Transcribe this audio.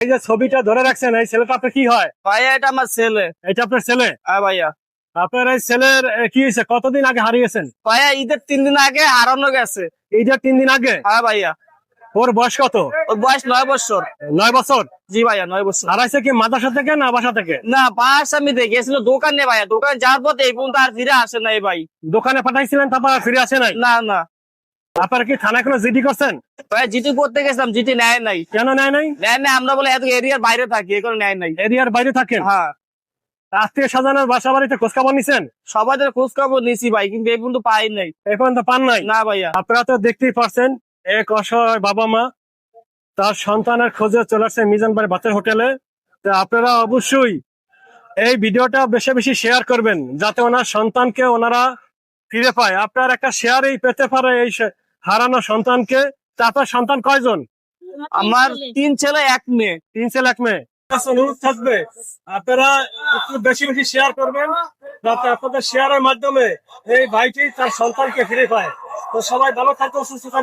এই যে ছবিটা ধরে রাখছেন, এই ছেলেটা আপনার কি হয়? ভাইয়া এটা আমার ছেলে। এটা আপনার ছেলে? হ্যাঁ ভাইয়া। আপনার এই ছেলের কি হয়েছে? কতদিন আগে হারিয়েছেন? ভাইয়া ঈদের 3 দিন আগে হারানো গেছে। এইটা 3 দিন আগে? হ্যাঁ ভাইয়া। ওর বয়স কত? ওর বয়স 9 বছর। 9 বছর? জি ভাইয়া 9 বছর। হারাইছে কি মাদ্রাসা থেকে না বাসা থেকে? না বাস আমি গেছিল দোকানে ভাইয়া, দোকান যাওয়ার পথে এই পর্যন্ত আর ফিরে আসে নাই ভাই। দোকানে পাঠাইছিলেন, তারপর ফিরে আসে নাই? না না আপনারা কি থানায় কোনো জিডি করছেন? ভাইয়া, জিটি করতে গেছিলাম, জিটি নেয় নাই। কেন নেয় নাই? নেয় নাই, আমরা বলে এত এরিয়ার বাইরে থাকি, এ করে নেয় নাই। এরিয়ার বাইরে থাকেন? হ্যাঁ। আত্মীয় স্বজনের বাসা বাড়িতে খোঁজ খবর নিছেন? সবাই খোঁজ খবর নিছি ভাই, কিন্তু এই পর্যন্ত পাই নাই। এখন তো পান নাই? না ভাইয়া। আপনারা তো দেখতেই পারছেন, এক অসহায় বাবা মা তার সন্তানের খোঁজে চলে আসছে মিজান ভাই বাতের হোটেলে। তো আপনারা অবশ্যই এই ভিডিওটা বেশি বেশি শেয়ার করবেন, যাতে ওনার সন্তানকে ওনারা ফিরে পায়। আপনার একটা শেয়ারই পেতে পারে এই হারানো সন্তানকে। তা আপনার সন্তান কয়জন? আমার 3 ছেলে 1 মেয়ে। 3 ছেলে 1 মেয়ে। অনুরোধ থাকবে আপনারা একটু বেশি বেশি শেয়ার করবেন, যাতে আপনাদের শেয়ারের মাধ্যমে এই ভাইটি তার সন্তানকে ফিরে পায়। তো সবাই ভালো থাকবে, সুস্থ থাকবে।